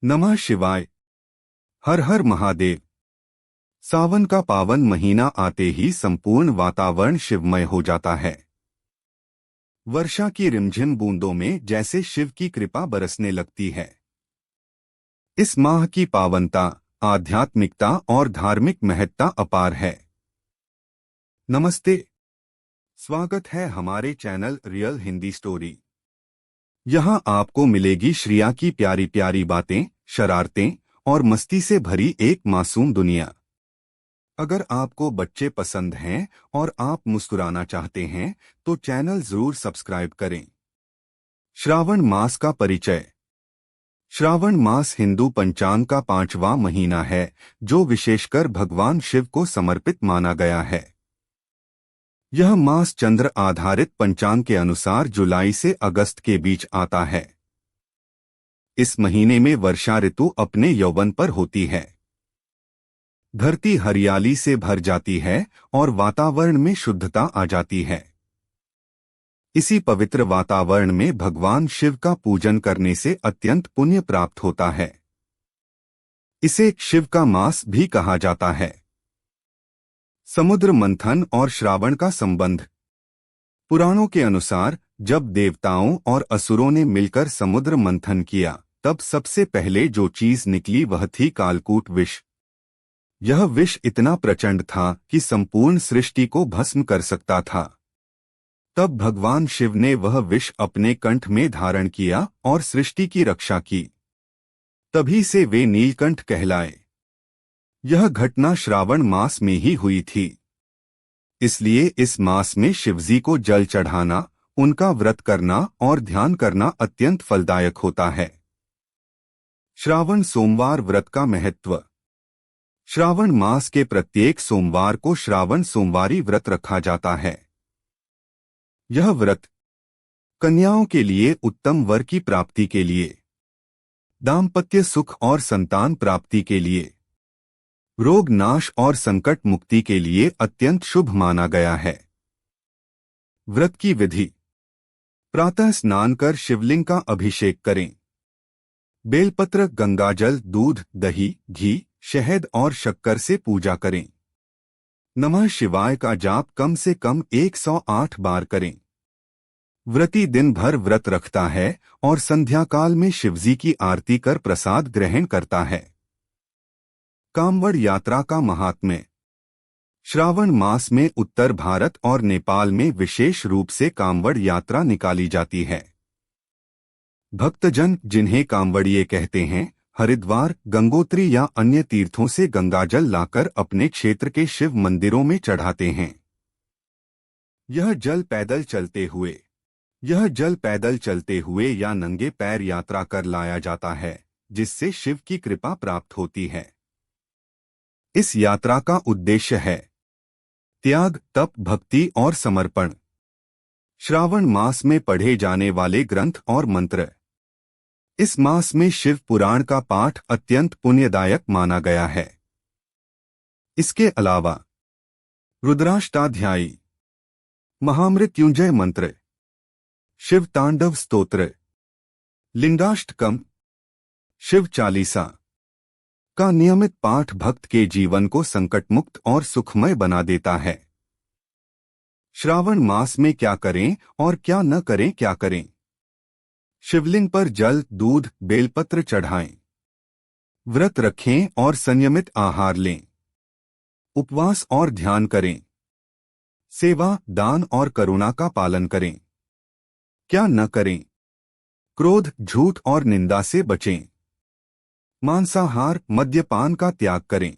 नमः शिवाय। हर हर महादेव। सावन का पावन महीना आते ही संपूर्ण वातावरण शिवमय हो जाता है। वर्षा की रिमझिम बूंदों में जैसे शिव की कृपा बरसने लगती है। इस माह की पावनता, आध्यात्मिकता और धार्मिक महत्ता अपार है। नमस्ते, स्वागत है हमारे चैनल रियल हिंदी स्टोरी। यहाँ आपको मिलेगी श्रिया की प्यारी प्यारी बातें, शरारतें और मस्ती से भरी एक मासूम दुनिया। अगर आपको बच्चे पसंद हैं और आप मुस्कुराना चाहते हैं तो चैनल जरूर सब्सक्राइब करें। श्रावण मास का परिचय। श्रावण मास हिंदू पंचांग का 5वां महीना है, जो विशेषकर भगवान शिव को समर्पित माना गया है। यह मास चंद्र आधारित पंचांग के अनुसार जुलाई से अगस्त के बीच आता है। इस महीने में वर्षा ऋतु अपने यौवन पर होती है। धरती हरियाली से भर जाती है और वातावरण में शुद्धता आ जाती है। इसी पवित्र वातावरण में भगवान शिव का पूजन करने से अत्यंत पुण्य प्राप्त होता है। इसे शिव का मास भी कहा जाता है। समुद्र मंथन और श्रावण का संबंध। पुराणों के अनुसार जब देवताओं और असुरों ने मिलकर समुद्र मंथन किया, तब सबसे पहले जो चीज निकली वह थी कालकूट विष। यह विष इतना प्रचंड था कि संपूर्ण सृष्टि को भस्म कर सकता था। तब भगवान शिव ने वह विष अपने कंठ में धारण किया और सृष्टि की रक्षा की। तभी से वे नीलकंठ कहलाए। यह घटना श्रावण मास में ही हुई थी। इसलिए इस मास में शिवजी को जल चढ़ाना, उनका व्रत करना और ध्यान करना अत्यंत फलदायक होता है। श्रावण सोमवार व्रत का महत्व। श्रावण मास के प्रत्येक सोमवार को श्रावण सोमवारी व्रत रखा जाता है। यह व्रत कन्याओं के लिए उत्तम वर की प्राप्ति के लिए, दाम्पत्य सुख और संतान प्राप्ति के लिए, रोग नाश और संकट मुक्ति के लिए अत्यंत शुभ माना गया है। व्रत की विधि। प्रातः स्नान कर शिवलिंग का अभिषेक करें। बेलपत्र, गंगाजल, दूध, दही, घी, शहद और शक्कर से पूजा करें। नमः शिवाय का जाप कम से कम 108 बार करें। व्रती दिन भर व्रत रखता है और संध्या काल में शिवजी की आरती कर प्रसाद ग्रहण करता है। कांवड़ यात्रा का महात्म्य। श्रावण मास में उत्तर भारत और नेपाल में विशेष रूप से कांवड़ यात्रा निकाली जाती है। भक्तजन, जिन्हें कांवड़िए कहते हैं, हरिद्वार, गंगोत्री या अन्य तीर्थों से गंगाजल लाकर अपने क्षेत्र के शिव मंदिरों में चढ़ाते हैं। यह जल पैदल चलते हुए या नंगे पैर यात्रा कर लाया जाता है, जिससे शिव की कृपा प्राप्त होती है। इस यात्रा का उद्देश्य है त्याग, तप, भक्ति और समर्पण। श्रावण मास में पढ़े जाने वाले ग्रंथ और मंत्र। इस मास में शिव पुराण का पाठ अत्यंत पुण्यदायक माना गया है। इसके अलावा रुद्राष्टाध्यायी, महामृत्युंजय मंत्र, शिव तांडव स्तोत्र, लिंगाष्टकम, शिव चालीसा का नियमित पाठ भक्त के जीवन को संकटमुक्त और सुखमय बना देता है। श्रावण मास में क्या करें और क्या न करें। क्या करें? शिवलिंग पर जल, दूध, बेलपत्र चढ़ाएं। व्रत रखें और संयमित आहार लें। उपवास और ध्यान करें। सेवा, दान और करुणा का पालन करें। क्या न करें? क्रोध, झूठ और निंदा से बचें। मांसाहार, मद्यपान का त्याग करें।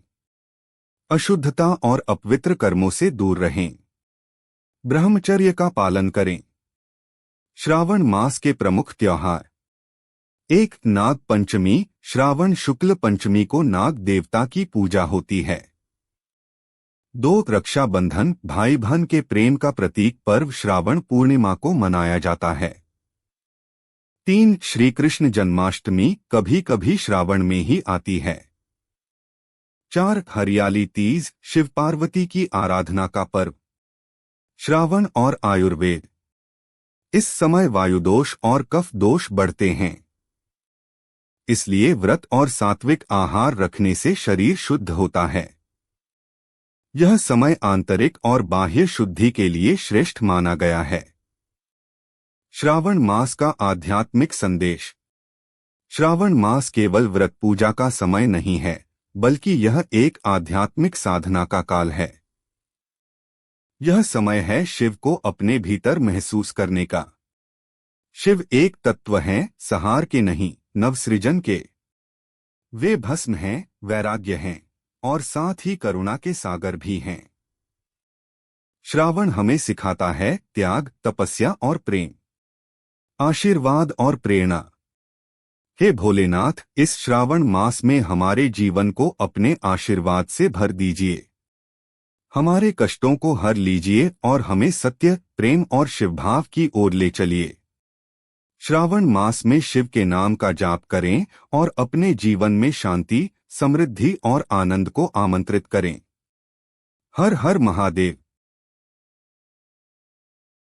अशुद्धता और अपवित्र कर्मों से दूर रहें। ब्रह्मचर्य का पालन करें। श्रावण मास के प्रमुख त्योहार। 1. नाग पंचमी। श्रावण शुक्ल पंचमी को नाग देवता की पूजा होती है। 2. रक्षाबंधन। भाई बहन के प्रेम का प्रतीक पर्व श्रावण पूर्णिमा को मनाया जाता है। 3. श्री कृष्ण जन्माष्टमी, कभी कभी श्रावण में ही आती है। 4. हरियाली तीज, शिव पार्वती की आराधना का पर्व। श्रावण और आयुर्वेद। इस समय वायुदोष और कफ दोष बढ़ते हैं। इसलिए व्रत और सात्विक आहार रखने से शरीर शुद्ध होता है। यह समय आंतरिक और बाह्य शुद्धि के लिए श्रेष्ठ माना गया है। श्रावण मास का आध्यात्मिक संदेश। श्रावण मास केवल व्रत पूजा का समय नहीं है, बल्कि यह एक आध्यात्मिक साधना का काल है। यह समय है शिव को अपने भीतर महसूस करने का। शिव एक तत्व हैं, संहार के नहीं, नवसृजन के। वे भस्म हैं, वैराग्य हैं, और साथ ही करुणा के सागर भी हैं। श्रावण हमें सिखाता है त्याग, तपस्या और प्रेम, आशीर्वाद और प्रेरणा। हे भोलेनाथ, इस श्रावण मास में हमारे जीवन को अपने आशीर्वाद से भर दीजिए। हमारे कष्टों को हर लीजिए और हमें सत्य, प्रेम और शिवभाव की ओर ले चलिए। श्रावण मास में शिव के नाम का जाप करें और अपने जीवन में शांति, समृद्धि और आनंद को आमंत्रित करें। हर हर महादेव।